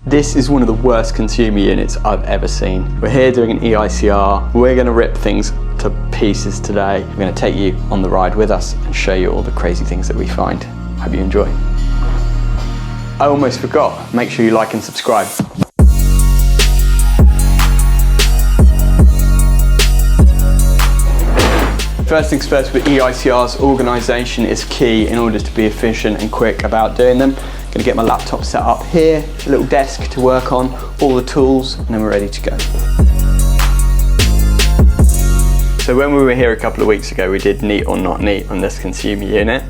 This is one of the worst consumer units I've ever seen. We're here doing an EICR. We're gonna rip things to pieces today. We're gonna take you on the ride with us and show you all the crazy things that we find. Hope you enjoy. I almost forgot, make sure you like and subscribe. First things first, with EICRs, organisation is key in order to be efficient and quick about doing them. I'm gonna get my laptop set up here, a little desk to work on, all the tools, and then we're ready to go. So when we were here a couple of weeks ago, we did neat or not neat on this consumer unit.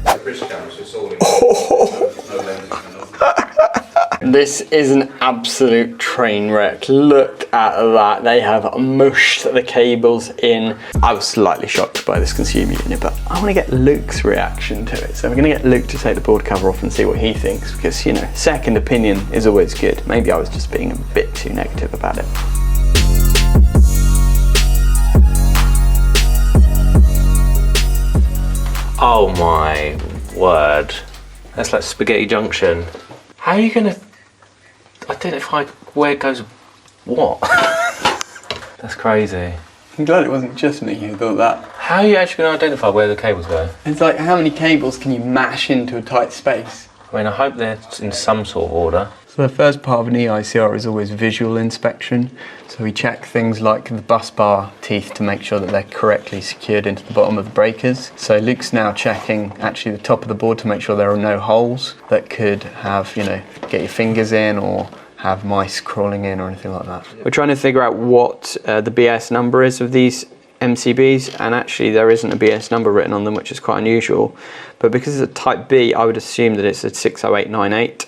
This is an absolute train wreck. Look at that. They have mushed the cables in. I was slightly shocked by this consumer unit, but I want to get Luke's reaction to it. So we're going to get Luke to take the board cover off and see what he thinks, because, you know, second opinion is always good. Maybe I was just being a bit too negative about it. Oh my word. That's like spaghetti junction. How are you going to identify where it goes what? That's crazy. I'm glad it wasn't just me who thought that. How are you actually going to identify where the cables go? It's like, how many cables can you mash into a tight space? I mean, I hope they're in some sort of order. So the first part of an EICR is always visual inspection. So we check things like the bus bar teeth to make sure that they're correctly secured into the bottom of the breakers. So Luke's now checking actually the top of the board to make sure there are no holes that could have, you know, get your fingers in or have mice crawling in or anything like that. We're trying to figure out what the BS number is of these MCBs, and actually there isn't a BS number written on them, which is quite unusual. But because it's a type B, I would assume that it's a 60898.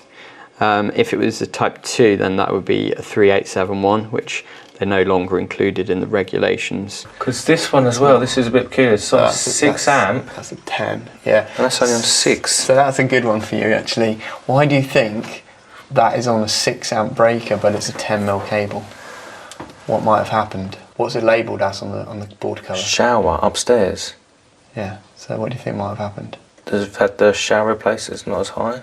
If it was a type 2, then that would be a 3871, which they're no longer included in the regulations. Because this one as well, this is a bit peculiar. It's sort of 6 amp. That's a 10, yeah. And that's only on 6. So that's a good one for you, actually. Why do you think that is on a 6 amp breaker, but it's a 10mm cable? What might have happened? What's it labelled as on the board cover? Shower upstairs. Yeah, so what do you think might have happened? Does it have the shower replacer? It's not as high?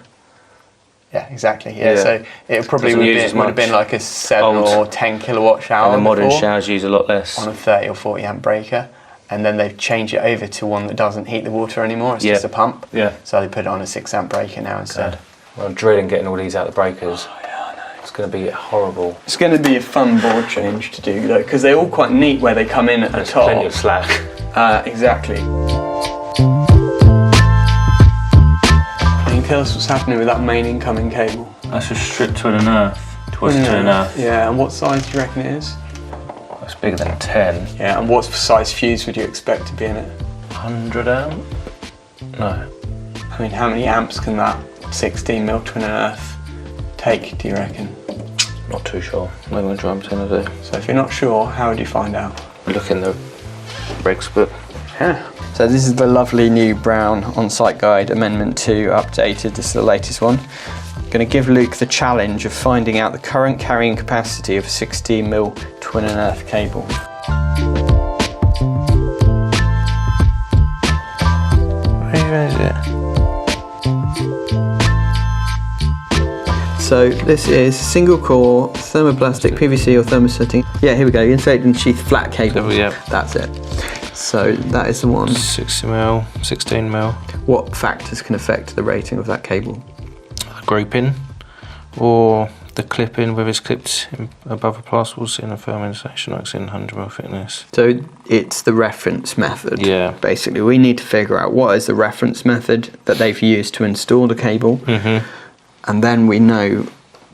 Yeah, exactly. Yeah, so it probably would have been like a 7 or 10 kilowatt shower. And the modern showers use a lot less. On a 30 or 40 amp breaker. And then they've changed it over to one that doesn't heat the water anymore. It's just a pump. Yeah. So they put it on a 6 amp breaker now instead. Okay. Well, I'm dreading getting all these out of the breakers. Oh, yeah, I know. It's going to be horrible. It's going to be a fun board change to do though, because they're all quite neat where they come in at the top. Plenty of slack. Exactly. Tell us what's happening with that main incoming cable. That's just stripped to an earth. Towards to an earth. Yeah, and what size do you reckon it is? It's bigger than 10. Yeah, and what size fuse would you expect to be in it? 100 amp? No. I mean, how many amps can that 16mm twin and earth take, do you reckon? Not too sure. I'm going to try and pretend I do. So if you're not sure, how would you find out? Look in the regs book. Yeah. So this is the lovely new brown on-site guide, Amendment 2 updated. This is the latest one. I'm going to give Luke the challenge of finding out the current carrying capacity of a 16mm twin and earth cable. Where is it? So this is single core thermoplastic PVC or thermosetting. Yeah, here we go. Insulated and sheath flat cable. Yeah. That's it. So that is the one. 60mm, 16mm. What factors can affect the rating of that cable? Grouping, or the clipping, whether it's clipped above a plasterboard in a firm insulation like in 100mm thickness. So it's the reference method. Yeah. Basically, we need to figure out what is the reference method that they've used to install the cable, and then we know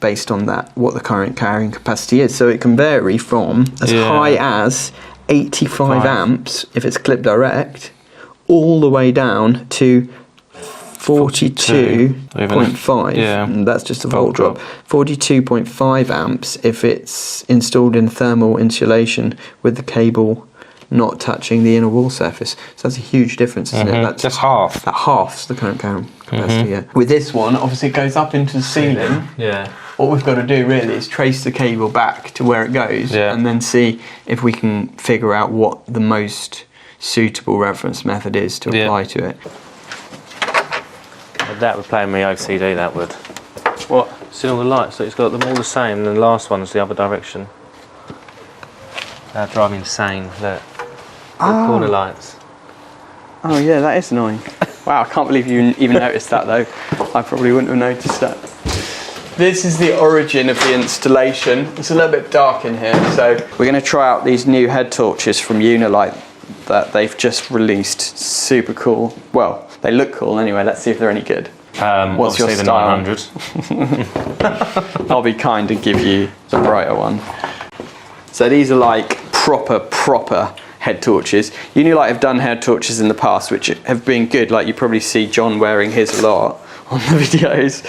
based on that what the current carrying capacity is. So it can vary from as high as 85 amps if it's clip direct, all the way down to 42.5, and that's just a volt drop. 42.5 amps if it's installed in thermal insulation with the cable not touching the inner wall surface. So that's a huge difference, isn't it? That's half. That halves the current carrying capacity, yeah. With this one, obviously it goes up into the ceiling. Yeah. What we've got to do really is trace the cable back to where it goes, and then see if we can figure out what the most suitable reference method is to apply to it. That would play in my OCD, that would. What? See all the lights, so it's got them all the same, and the last one's the other direction. They're driving insane, look. The corner lights. Oh yeah, that is annoying. Wow, I can't believe you even noticed that though. I probably wouldn't have noticed that. This is the origin of the installation. It's a little bit dark in here, so we're going to try out these new head torches from Unilite that they've just released. Super cool. Well, they look cool anyway. Let's see if they're any good. What's your style? The 900s. I'll be kind and give you the brighter one. So these are like proper head torches. Unilite have done head torches in the past which have been good. Like you probably see John wearing his a lot on the videos.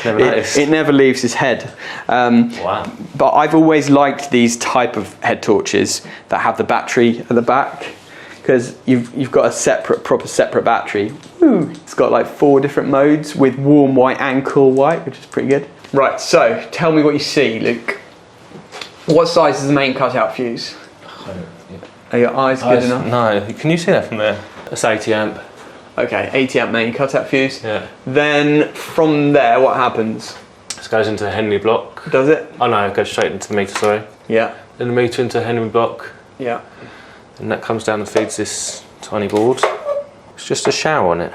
It never leaves his head. Wow. But I've always liked these type of head torches that have the battery at the back, because you've got a proper separate battery. Woo. It's got like 4 different modes with warm white and cool white, which is pretty good. Right, so tell me what you see, Luke. What size is the main cutout fuse? Are your eyes good enough? No, can you see that from there? That's 80 amp. Okay, 80 amp main cutout fuse. Yeah. Then from there, what happens? This goes into a Henry block. Does it? Oh no, it goes straight into the meter, sorry. Yeah. Then the meter into a Henry block. Yeah. And that comes down and feeds this tiny board. It's just a shower on it.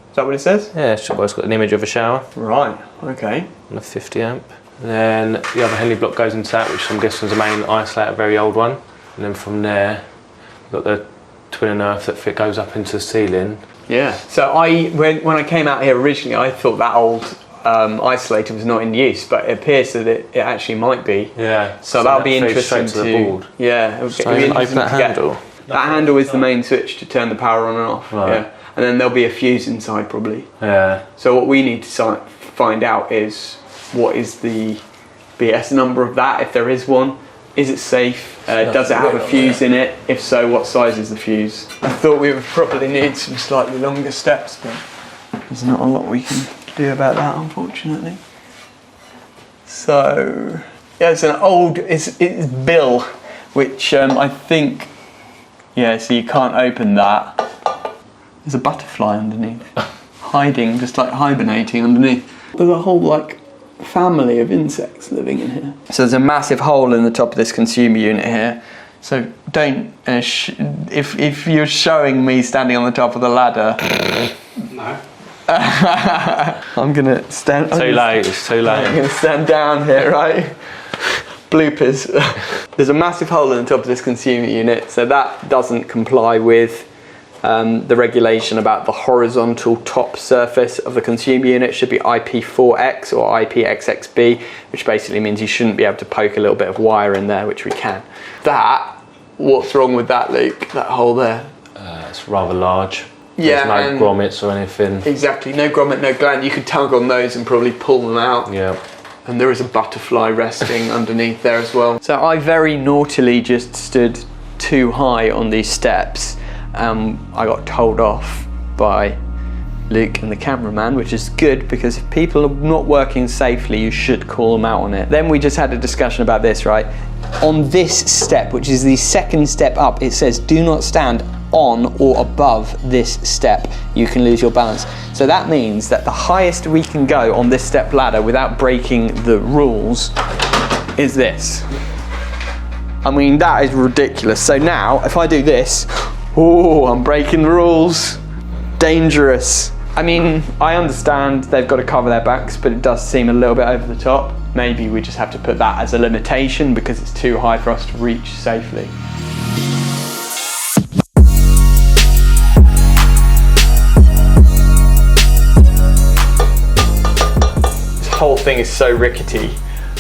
Is that what it says? Yeah, it's got an image of a shower. Right, okay. And a 50 amp. And then the other Henry block goes into that, which I'm guessing is a main isolator, a very old one. And then from there, we've got the twin and earth that goes up into the ceiling. Yeah. So when I came out here originally, I thought that old isolator was not in use, but it appears that it actually might be. Yeah. So that'll be interesting to the board. Yeah. It'll be Open that handle. That handle is the main switch to turn the power on and off. Right. Yeah. And then there'll be a fuse inside probably. Yeah. So what we need to find out is what is the BS number of that, if there is one. Is it safe? Does it have a fuse in it? If so, what size is the fuse? I thought we would probably need some slightly longer steps, but there's not a lot we can do about that, unfortunately. So, yeah, it's an old, it's Bill, which I think, yeah, so you can't open that. There's a butterfly underneath, hiding, just like hibernating underneath. There's a whole like family of insects living in here. So there's a massive hole in the top of this consumer unit here. So don't, if you're showing me standing on the top of the ladder. No. I'm gonna stand. Too late, it's too late. I'm gonna stand down here, right? Bloopers. There's a massive hole in the top of this consumer unit, so that doesn't comply with the regulation about the horizontal top surface of the consumer unit. It should be IP4X or IPXXB, which basically means you shouldn't be able to poke a little bit of wire in there, which we can. What's wrong with that, Luke? That hole there? It's rather large. Yeah, there's no grommets or anything. Exactly, no grommet, no gland. You could tug on those and probably pull them out. Yeah. And there is a butterfly resting underneath there as well. So I very naughtily just stood too high on these steps. I got told off by Luke and the cameraman, which is good because if people are not working safely, you should call them out on it. Then we just had a discussion about this, right? On this step, which is the second step up, it says do not stand on or above this step. You can lose your balance. So that means that the highest we can go on this step ladder without breaking the rules is this. I mean, that is ridiculous. So now, if I do this, oh, I'm breaking the rules. Dangerous. I mean, I understand they've got to cover their backs, but it does seem a little bit over the top. Maybe we just have to put that as a limitation because it's too high for us to reach safely. This whole thing is so rickety,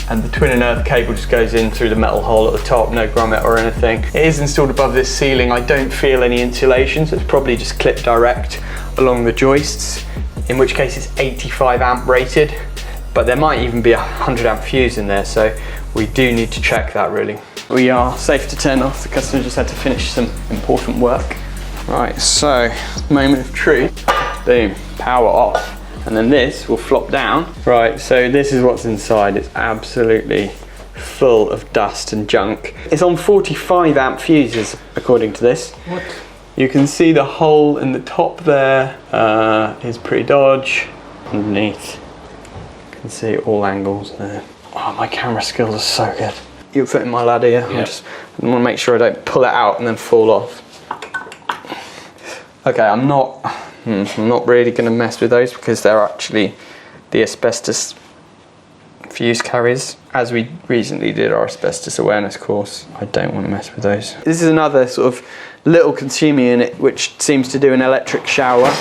and the twin and earth cable just goes in through the metal hole at the top, no grommet or anything. It is installed above this ceiling. I don't feel any insulation, so it's probably just clipped direct along the joists, in which case it's 85 amp rated, but there might even be a 100 amp fuse in there, so we do need to check that really. We are safe to turn off. The customer just had to finish some important work. Right, so moment of truth. Boom, power off. And then this will flop down. Right, so this is what's inside. It's absolutely full of dust and junk. It's on 45 amp fuses, according to this. What? You can see the hole in the top there is pretty Dodge. Underneath, you can can see all angles there. Oh, my camera skills are so good. You're fitting my ladder here. Yeah. I want to make sure I don't pull it out and then fall off. Okay, I'm not really going to mess with those because they're actually the asbestos fuse carriers. As we recently did our asbestos awareness course, I don't want to mess with those. This is another sort of little consumer unit which seems to do an electric shower.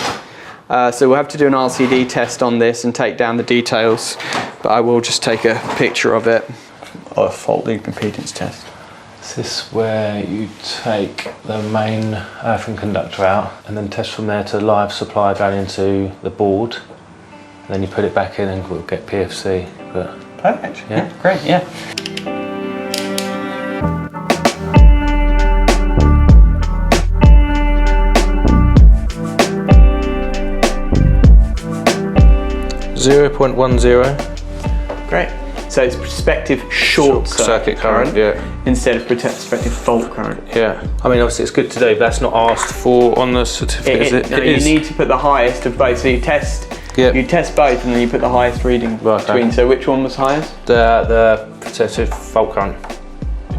So we'll have to do an RCD test on this and take down the details, but I will just take a picture of it. A fault loop impedance test. Is this where you take the main earthing conductor out and then test from there to live supply going into the board, and then you put it back in and we'll get PFC. But perfect. Yeah, great. Yeah. .10. Great. So it's prospective short circuit current, instead of prospective fault current. Yeah. I mean, obviously it's good to do, but that's not asked for on the certificate, No, you need to put the highest of both. So you test. Yep. You test both, and then you put the highest reading between. Okay. So which one was highest? The prospective fault current.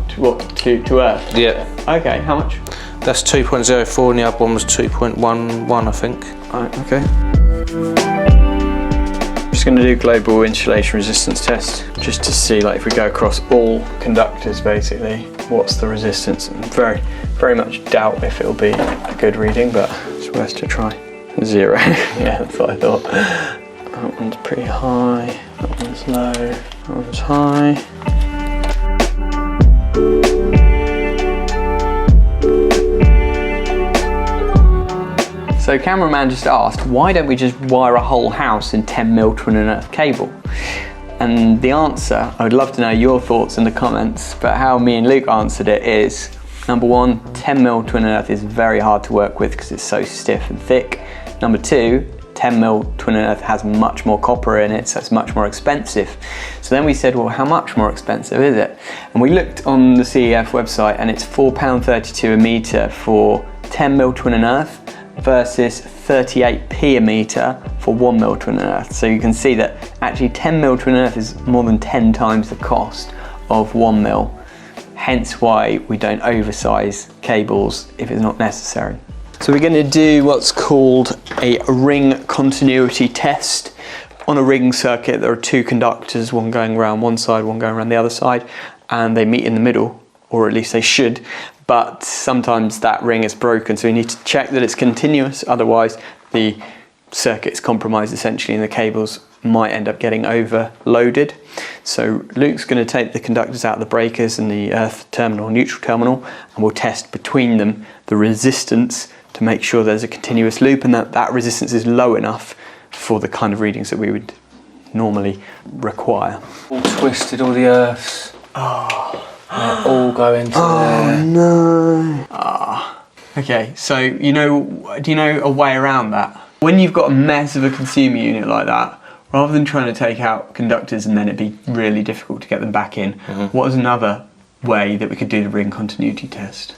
To what? To earth. Yeah. Okay. How much? That's 2.04, and the other one was 2.11, I think. Right. Okay. Just going to do global insulation resistance test just to see, like, if we go across all conductors, basically, what's the resistance. Very much doubt if it'll be a good reading, but it's worth to try. 0. Yeah, that's what I thought. That one's pretty high. That one's low. That one's high. So cameraman just asked, why don't we just wire a whole house in 10mm twin and earth cable? And the answer, I would love to know your thoughts in the comments, but how me and Luke answered it is, number one, 10mm twin and earth is very hard to work with because it's so stiff and thick. Number two, 10mm twin and earth has much more copper in it, so it's much more expensive. So then we said, well, how much more expensive is it? And we looked on the CEF website and it's £4.32 a metre for 10mm twin and earth versus 38p a metre for 1mm twin and earth. So you can see that actually 10mm twin and earth is more than 10 times the cost of 1mm. Hence why we don't oversize cables if it's not necessary. So we're going to do what's called a ring continuity test. On a ring circuit there are two conductors, one going around one side, one going around the other side, and they meet in the middle, or at least they should, but sometimes that ring is broken, so you need to check that it's continuous, otherwise the circuit is compromised essentially and the cables might end up getting overloaded. So Luke's going to take the conductors out of the breakers and the earth terminal, neutral terminal, and we'll test between them the resistance to make sure there's a continuous loop and that resistance is low enough for the kind of readings that we would normally require. All twisted, all the earths. Oh. All go into there. Oh no. Okay, so do you know a way around that? When you've got a mess of a consumer unit like that, rather than trying to take out conductors and then it'd be really difficult to get them back in, what is another way that we could do the ring continuity test?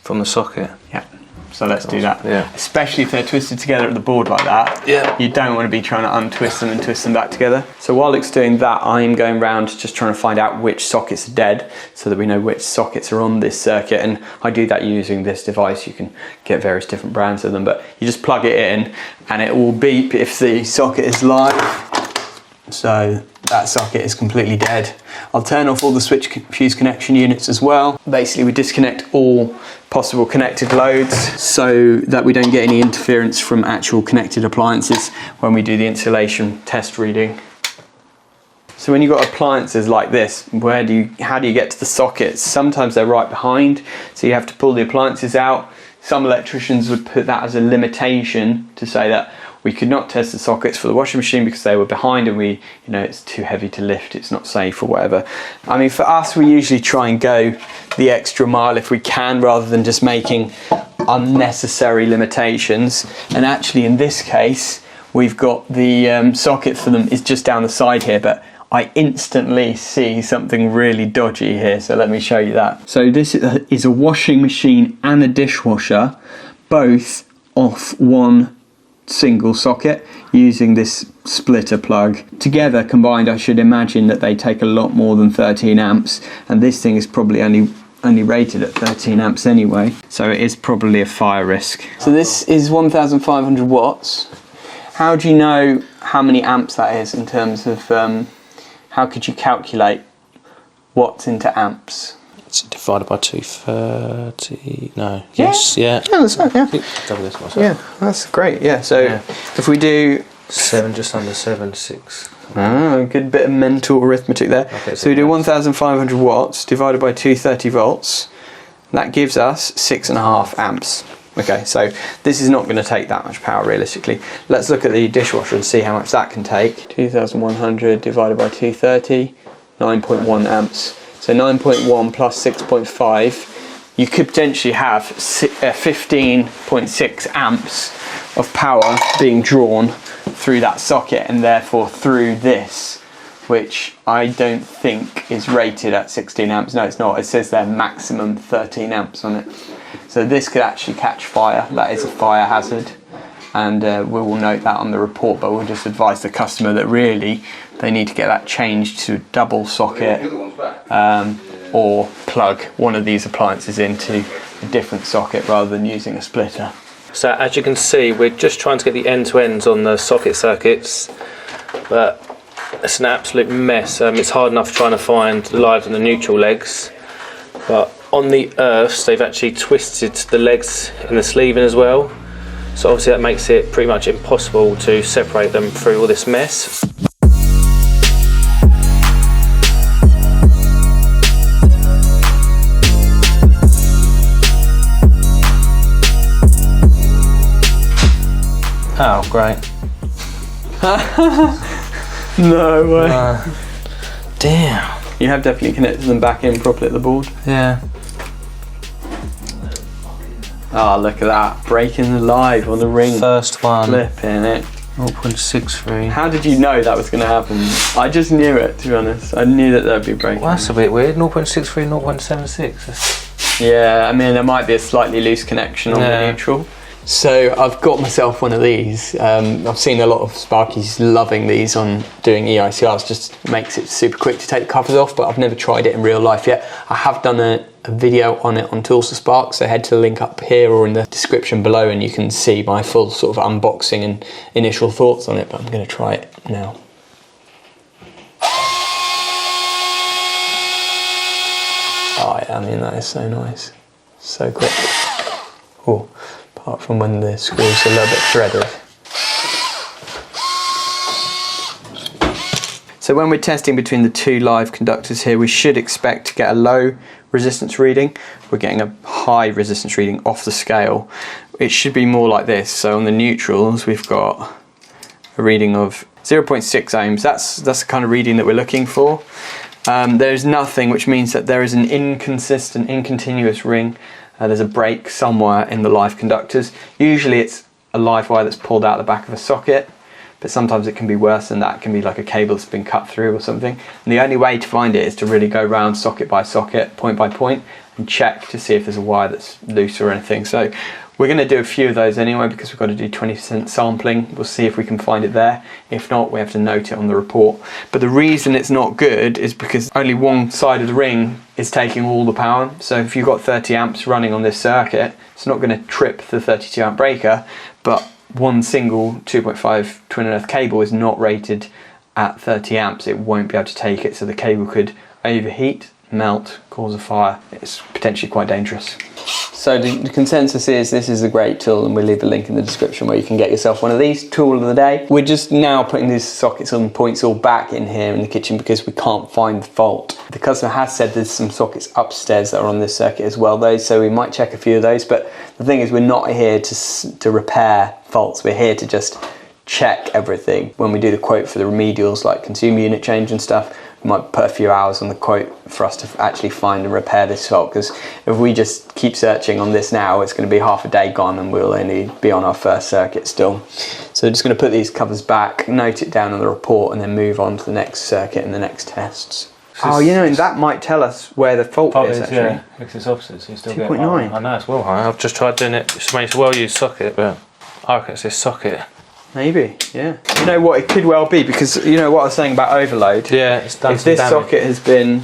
From the socket? Yeah. So let's do that. Yeah. Especially if they're twisted together at the board like that. Yeah. You don't want to be trying to untwist them and twist them back together. So while Luke's doing that, I'm going around just trying to find out which sockets are dead so that we know which sockets are on this circuit. And I do that using this device. You can get various different brands of them, but you just plug it in and it will beep if the socket is live. So that socket is completely dead. I'll turn off all the switch fuse connection units as well. Basically we disconnect all possible connected loads so that we don't get any interference from actual connected appliances when we do the insulation test reading. So when you've got appliances like this, how do you get to the sockets? Sometimes they're right behind, so you have to pull the appliances out. Some electricians would put that as a limitation to say that we could not test the sockets for the washing machine because they were behind and it's too heavy to lift, it's not safe or whatever. I mean, for us, we usually try and go the extra mile if we can, rather than just making unnecessary limitations. And actually in this case, we've got the socket for them is just down the side here, but I instantly see something really dodgy here, so let me show you that. So this is a washing machine and a dishwasher, both off one single socket. using this splitter plug. Together, combined, I should imagine that they take a lot more than 13 amps, and this thing is probably only rated at 13 amps anyway, so it is probably a fire risk. So this is 1,500 watts. How do you know how many amps that is in terms of, how could you calculate watts into amps? It's divided by 230. No. Yeah. Yes. Yeah. Yeah, that's right. Yeah. Double this myself. Yeah, that's great. Yeah. So if we do 7, just under 7, 6. a good bit of mental arithmetic there. Okay, so we do 1,500 watts divided by 230 volts. That gives us 6.5 amps. Okay, so this is not going to take that much power realistically. Let's look at the dishwasher and see how much that can take. 2,100 divided by 230, 9.1 amps. So 9.1 plus 6.5, you could potentially have 15.6 amps of power being drawn through that socket, and therefore through this, which I don't think is rated at 16 amps. No, it's not. It says there maximum 13 amps on it. So this could actually catch fire. That is a fire hazard, and we will note that on the report, but we'll just advise the customer that really they need to get that changed to double socket, or plug one of these appliances into a different socket rather than using a splitter. So as you can see, we're just trying to get the end-to-ends on the socket circuits, but it's an absolute mess. It's hard enough trying to find the live and the neutral legs, but on the earths they've actually twisted the legs in the sleeving as well, so obviously that makes it pretty much impossible to separate them through all this mess. Oh, great. No way. Damn. You have definitely connected them back in properly at the board. Yeah. Oh, look at that. Breaking the live on the ring. First one. Flipping it. 0.63. How did you know that was going to happen? I just knew it, to be honest. I knew that there'd be breaking. Well, that's a bit weird. 0.63, 0.76. Yeah, I mean, there might be a slightly loose connection on the neutral. So I've got myself one of these. I've seen a lot of Sparkies loving these on doing EICRs, just makes it super quick to take the covers off, but I've never tried it in real life yet. I have done a video on it on Tools for Spark, so head to the link up here or in the description below and you can see my full sort of unboxing and initial thoughts on it, but I'm going to try it now. Oh yeah, I mean, that is so nice. So quick. Oh. Apart from when the screws are a little bit threaded. So when we're testing between the two live conductors here, we should expect to get a low resistance reading. We're getting a high resistance reading off the scale. It should be more like this. So on the neutrals, we've got a reading of 0.6 ohms. That's the kind of reading that we're looking for. There's nothing, which means that there is an inconsistent, incontinuous ring. There's a break somewhere in the live conductors. Usually it's a live wire that's pulled out the back of a socket, but sometimes it can be worse than that. It can be like a cable that's been cut through or something. And the only way to find it is to really go round socket by socket, point by point, and check to see if there's a wire that's loose or anything. So we're going to do a few of those anyway because we've got to do 20% sampling. We'll see if we can find it there. If not, we have to note it on the report. But the reason it's not good is because only one side of the ring is taking all the power. So if you've got 30 amps running on this circuit, it's not going to trip the 32 amp breaker, but one single 2.5 twin and earth cable is not rated at 30 amps. It won't be able to take it, so the cable could overheat, melt, cause a fire. It's potentially quite dangerous. So the consensus is this is a great tool, and we'll leave a link in the description where you can get yourself one of these. Tool of the day. We're just now putting these sockets and points all back in here in the kitchen because we can't find the fault. The customer has said there's some sockets upstairs that are on this circuit as well though, so we might check a few of those, but the thing is we're not here to repair faults. We're here to just check everything. When we do the quote for the remedials like consumer unit change and stuff, we might put a few hours on the quote for us to actually find and repair this fault, because if we just keep searching on this now, it's going to be half a day gone and we'll only be on our first circuit still. So we're just going to put these covers back, note it down on the report, and then move on to the next circuit and the next tests. Oh, you know, and that might tell us where the fault is actually. Yeah, because it's opposite, so you still 2.9. I know, it's well high. I've just tried doing it. It's a well-used socket, but I reckon it's this socket. Maybe, yeah. You know what, it could well be, because you know what I was saying about overload? Yeah, it's done if this damage. socket has been,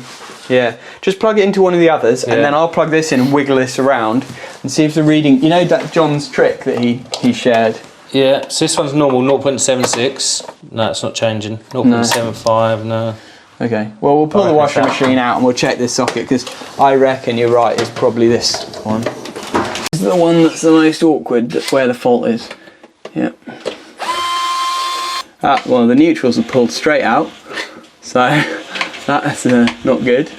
yeah, just plug it into one of the others, and then I'll plug this in and wiggle this around and see if the reading, you know that John's trick that he shared? Yeah, so this one's normal, 0.76. No, it's not changing. 0.75, no. Okay, well we'll pull the washing machine out and we'll check this socket, because I reckon you're right, it's probably this one. This is the one that's the most awkward, that's where the fault is. Yep. Well, the neutrals are pulled straight out, so that's not good.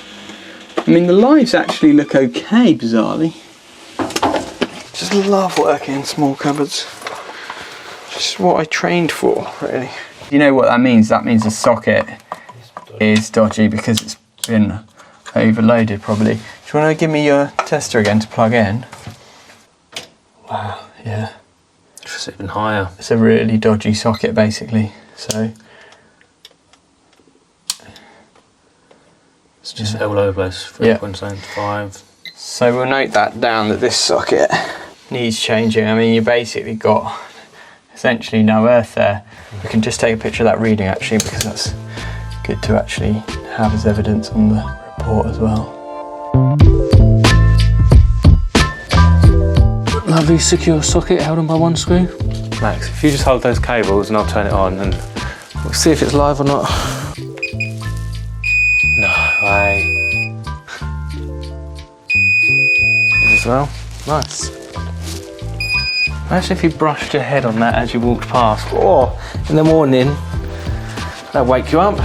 I mean, the lives actually look okay, bizarrely. Just love working in small cupboards. Just what I trained for, really. You know what that means? That means the socket is dodgy because it's been overloaded, probably. Do you want to give me your tester again to plug in? Wow, yeah. It's even higher. It's a really dodgy socket, basically. So it's just low base 3.75. So we'll note that down, that this socket needs changing. I mean, you basically got essentially no earth there. We can just take a picture of that reading actually, because that's good to actually have as evidence on the report as well. Lovely secure socket held on by one screw. Max, if you just hold those cables and I'll turn it on and we'll see if it's live or not. No way. As well. Nice. Imagine if you brushed your head on that as you walked past. Oh, in the morning, that'll wake you up.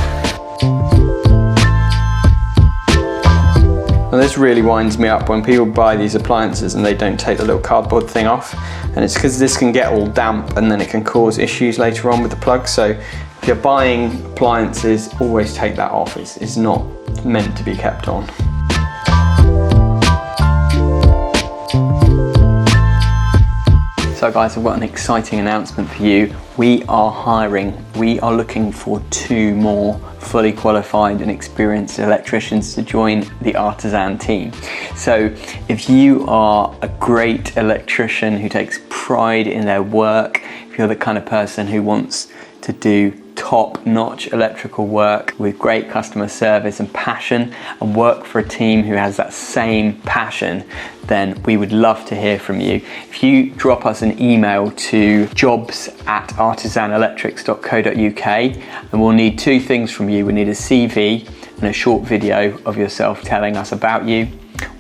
Well, this really winds me up when people buy these appliances and they don't take the little cardboard thing off, and it's because this can get all damp and then it can cause issues later on with the plug. So if you're buying appliances, always take that off. It's not meant to be kept on. So guys, I've got an exciting announcement for you. We are hiring. We are looking for 2 more fully qualified and experienced electricians to join the Artisan team. So if you are a great electrician who takes pride in their work, if you're the kind of person who wants to do top-notch electrical work with great customer service and passion, and work for a team who has that same passion, then we would love to hear from you. If you drop us an email to jobs@artisanelectrics.co.uk, then we'll need 2 things from you. We need a CV and a short video of yourself telling us about you,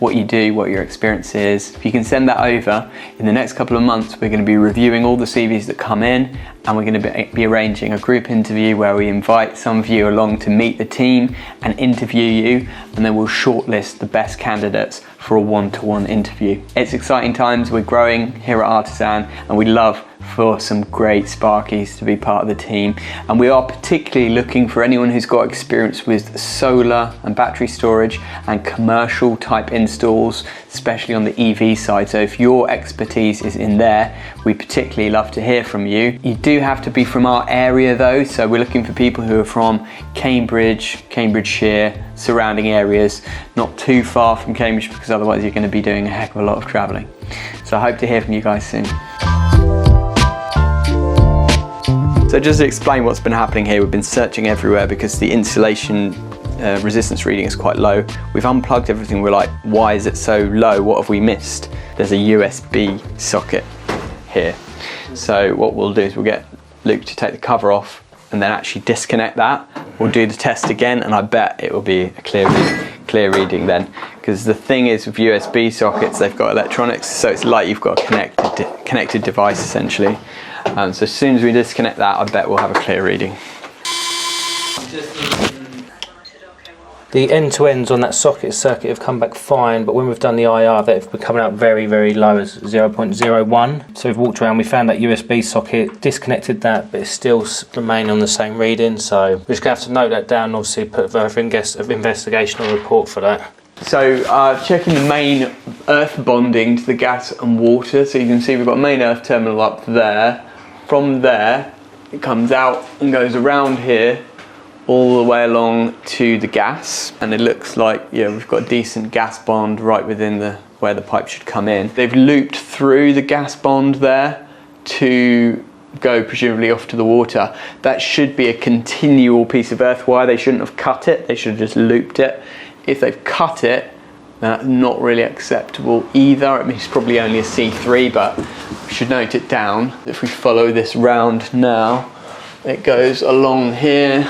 what you do, what your experience is. If you can send that over, in the next couple of months we're going to be reviewing all the CVs that come in, and we're going to be arranging a group interview where we invite some of you along to meet the team and interview you, and then we'll shortlist the best candidates for a one-to-one interview. It's exciting times. We're growing here at Artisan, and we love for some great Sparkies to be part of the team. And we are particularly looking for anyone who's got experience with solar and battery storage and commercial type installs, especially on the EV side. So if your expertise is in there, we particularly love to hear from you. You do have to be from our area though, so we're looking for people who are from Cambridge, Cambridgeshire, surrounding areas, not too far from Cambridge, because otherwise you're going to be doing a heck of a lot of travelling. So I hope to hear from you guys soon. So just to explain what's been happening here, we've been searching everywhere because the insulation resistance reading is quite low. We've unplugged everything. We're like, why is it so low? What have we missed? There's a USB socket here. So what we'll do is we'll get Luke to take the cover off and then actually disconnect that. We'll do the test again, and I bet it will be a clear reading then. Because the thing is with USB sockets, they've got electronics, so it's like you've got a connected device essentially. So as soon as we disconnect that, I bet we'll have a clear reading. The end-to-ends on that socket circuit have come back fine, but when we've done the IR, they've been coming out very, very low as 0.01. So we've walked around, we found that USB socket, disconnected that, but it's still remaining on the same reading. So we're just going to have to note that down and obviously put a further investigational report for that. So checking the main earth bonding to the gas and water. So you can see we've got a main earth terminal up there. From there, it comes out and goes around here all the way along to the gas, and it looks like, yeah, we've got a decent gas bond right within where the pipe should come in. They've looped through the gas bond there to go presumably off to the water. That should be a continual piece of earth wire. They shouldn't have cut it, they should have just looped it. If they've cut it, that's not really acceptable either. I mean, it's probably only a C3, but we should note it down. If we follow this round now, it goes along here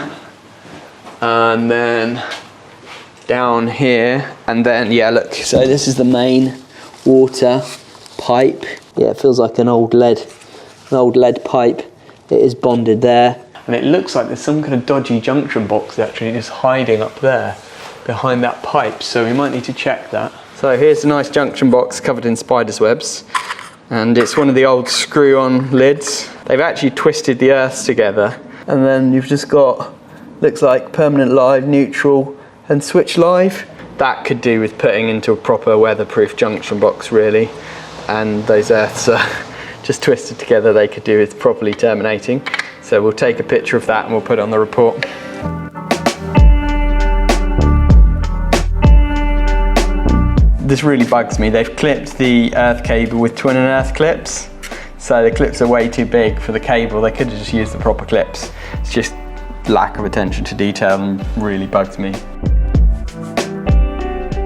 and then down here, and then yeah, look, so this is the main water pipe. Yeah, it feels like an old lead pipe. It is bonded there, and it looks like there's some kind of dodgy junction box actually just hiding up there behind that pipe, so we might need to check that. So here's a nice junction box covered in spider's webs, and it's one of the old screw-on lids. They've actually twisted the earths together, and then you've just got, looks like permanent live, neutral, and switch live. That could do with putting into a proper weatherproof junction box really, and those earths are just twisted together. They could do with properly terminating. So we'll take a picture of that and we'll put it on the report. This really bugs me. They've clipped the earth cable with twin and earth clips. So the clips are way too big for the cable. They could have just used the proper clips. It's just lack of attention to detail and really bugs me.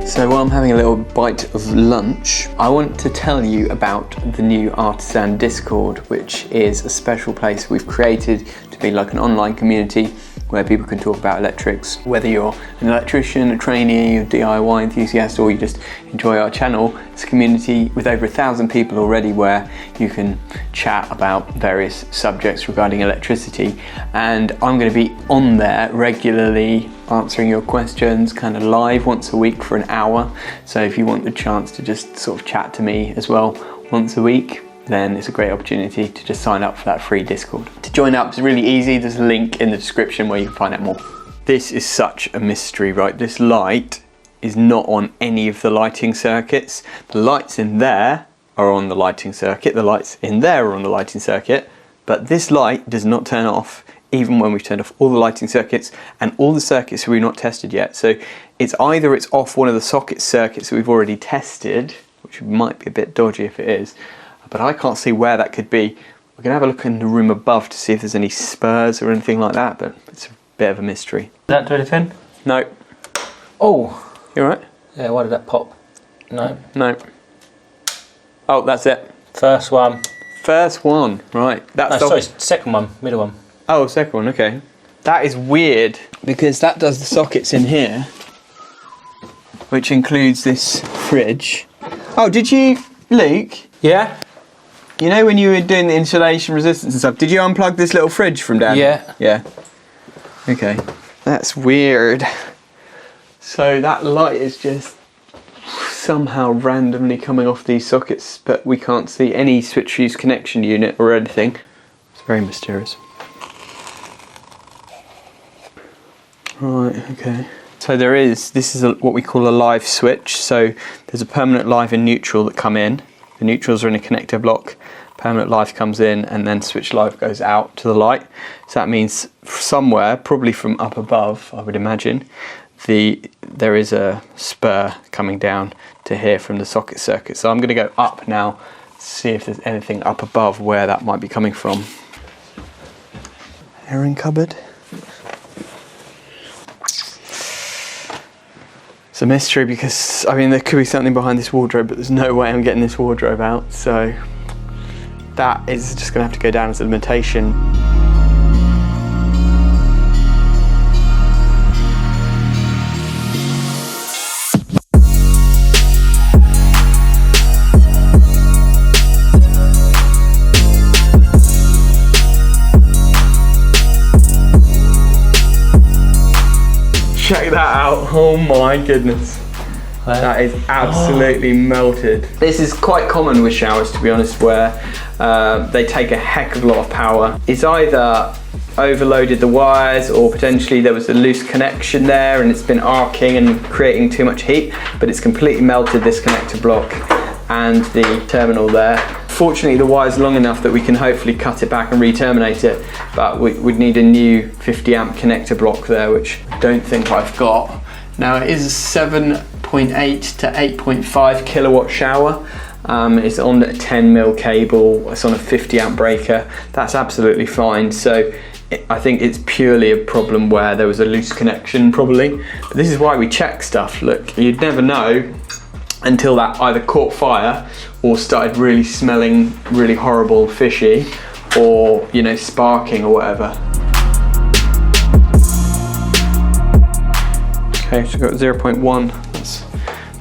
So while I'm having a little bite of lunch, I want to tell you about the new Artisan Discord, which is a special place we've created to be like an online community where people can talk about electrics. Whether you're an electrician, a trainee, a DIY enthusiast, or you just enjoy our channel, it's a community with over 1,000 people already where you can chat about various subjects regarding electricity. And I'm going to be on there regularly answering your questions, kind of live once a week for an hour. So if you want the chance to just sort of chat to me as well once a week, then it's a great opportunity to just sign up for that free Discord. To join up is really easy. There's a link in the description where you can find out more. This is such a mystery, right? This light is not on any of the lighting circuits. The lights in there are on the lighting circuit. The lights in there are on the lighting circuit, but this light does not turn off even when we've turned off all the lighting circuits and all the circuits we've not tested yet. So it's either it's off one of the socket circuits that we've already tested, which might be a bit dodgy if it is, but I can't see where that could be. We're gonna have a look in the room above to see if there's any spurs or anything like that, but it's a bit of a mystery. Did that do anything? No. Oh! You alright? Yeah, why did that pop? No. No. Oh, that's it. First one. First one, right. That's no, sorry, second one, middle one. Oh, second one, okay. That is weird, because that does the sockets in here, which includes this fridge. Oh, did you, Luke? Yeah? You know when you were doing the insulation resistance and stuff, did you unplug this little fridge from down here? Yeah. Okay. That's weird. So that light is just somehow randomly coming off these sockets, but we can't see any switch fuse connection unit or anything. It's very mysterious. Right, okay. So this is what we call a live switch. So there's a permanent live and neutral that come in. The neutrals are in a connector block. Permanent live comes in, and then switch live goes out to the light. So that means somewhere, probably from up above, I would imagine, there is a spur coming down to here from the socket circuit. So I'm going to go up now, see if there's anything up above where that might be coming from. Airing cupboard. It's a mystery because, I mean, there could be something behind this wardrobe, but there's no way I'm getting this wardrobe out. So that is just going to have to go down as a limitation. Check that out, oh my goodness. That is absolutely melted. This is quite common with showers, to be honest, where they take a heck of a lot of power. It's either overloaded the wires, or potentially there was a loose connection there and it's been arcing and creating too much heat, but it's completely melted this connector block and the terminal there. Fortunately, the wire's long enough that we can hopefully cut it back and re-terminate it, but we'd need a new 50 amp connector block there, which I don't think I've got. Now it is a 7.8 to 8.5 kilowatt shower, It's on a 10mm cable, it's on a 50 amp breaker. That's absolutely fine. So I think it's purely a problem where there was a loose connection probably. But this is why we check stuff. Look, you'd never know until that either caught fire or started really smelling really horrible, fishy, or, you know, sparking or whatever. Okay, so we've got 0.1,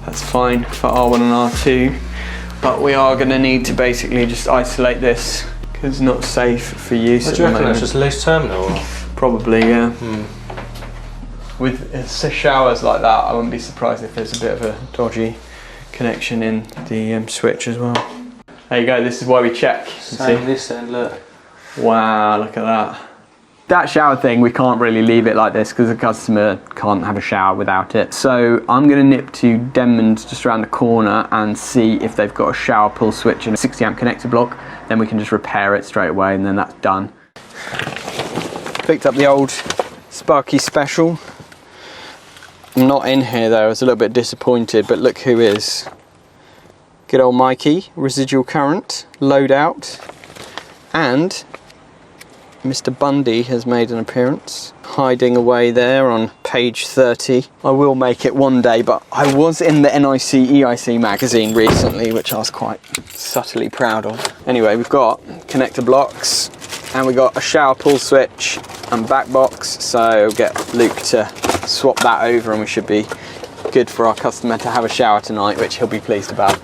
that's fine for R1 and R2, but we are gonna need to basically just isolate this because it's not safe for use at the moment. It's just a loose terminal? Probably, yeah. With showers like that, I wouldn't be surprised if there's a bit of a dodgy connection in the switch as well. There you go, this is why we check. Same this end, look. Wow, look at that. That shower thing, we can't really leave it like this because the customer can't have a shower without it. So I'm gonna nip to Denman's just around the corner and see if they've got a shower pull switch and a 60 amp connector block. Then we can just repair it straight away and then that's done. Picked up the old Sparky Special. Not in here though, I was a little bit disappointed, but look who is. Good old Mikey, residual current, load out, and Mr. Bundy has made an appearance, hiding away there on page 30. I will make it one day, but I was in the NIC EIC magazine recently, which I was quite subtly proud of. Anyway, we've got connector blocks, and we've got a shower pull switch and back box, so get Luke to swap that over and we should be good for our customer to have a shower tonight, which he'll be pleased about.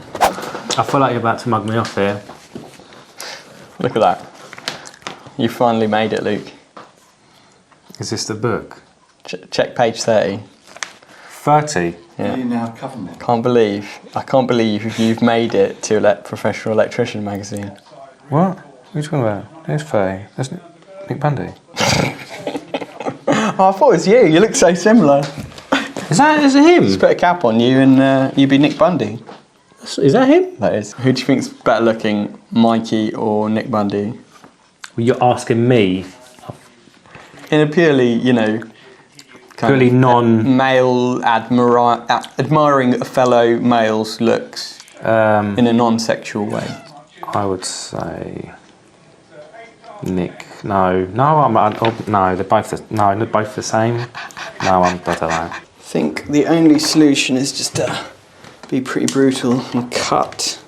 I feel like you're about to mug me off here. Look at that. You finally made it, Luke. Is this the book? Check page 30. 30? Yeah. You now covering it. I can't believe you've made it to Professional Electrician magazine. What? What are you talking about? There's 30. That's Nick Bundy. Oh, I thought it was you. You look so similar. Is it him? Just put a cap on you and you'd be Nick Bundy. Is that him? That is. Who do you think's better looking, Mikey or Nick Bundy? Well, you're asking me. In a purely, you know, Purely male admiring a fellow male's looks in a non-sexual way. I would say Nick. No, they're both the same. No, I don't know. I think the only solution is just to be pretty brutal and cut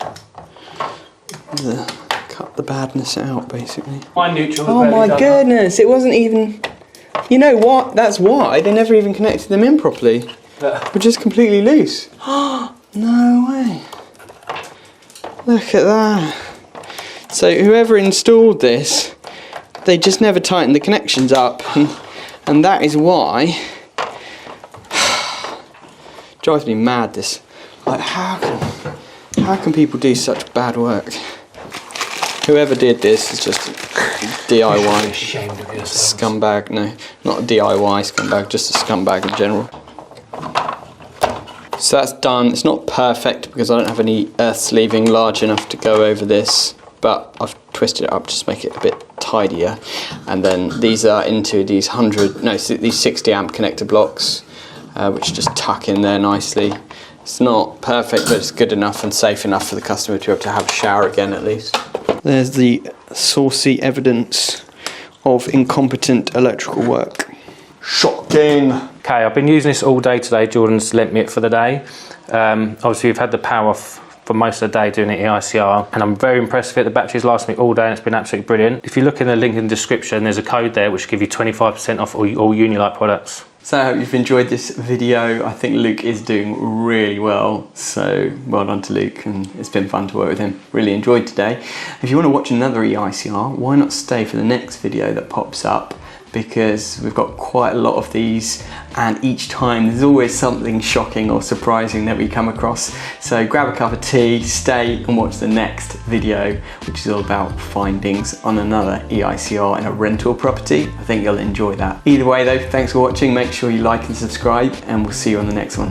the badness out, basically. My neutral. Oh my goodness! It wasn't even. You know what? That's why they never even connected them in properly. We're just completely loose. No way! Look at that. So whoever installed this, they just never tightened the connections up, and that is why. Drives me mad. This, like, how can people do such bad work? Whoever did this is just a DIY scumbag. No, not a DIY scumbag, just a scumbag in general. So that's done. It's not perfect because I don't have any earth sleeving large enough to go over this, but I've twisted it up just to make it a bit tidier. And then these are into these 60 amp connector blocks, which just tuck in there nicely. It's not perfect, but it's good enough and safe enough for the customer to be able to have a shower again at least. There's the saucy evidence of incompetent electrical work. Shocking! Okay, I've been using this all day today. Jordan's lent me it for the day. Obviously, we've had the power off for most of the day doing it EICR, and I'm very impressed with it. The batteries last me all day and it's been absolutely brilliant. If you look in the link in the description, there's a code there which will give you 25% off all Unilite products. So I hope you've enjoyed this video. I think Luke is doing really well, so well done to Luke, and it's been fun to work with him. Really enjoyed today. If you want to watch another EICR, why not stay for the next video that pops up, because we've got quite a lot of these, and each time there's always something shocking or surprising that we come across. So grab a cup of tea, stay and watch the next video, which is all about findings on another EICR in a rental property. I think you'll enjoy that. Either way though, thanks for watching. Make sure you like and subscribe, and we'll see you on the next one.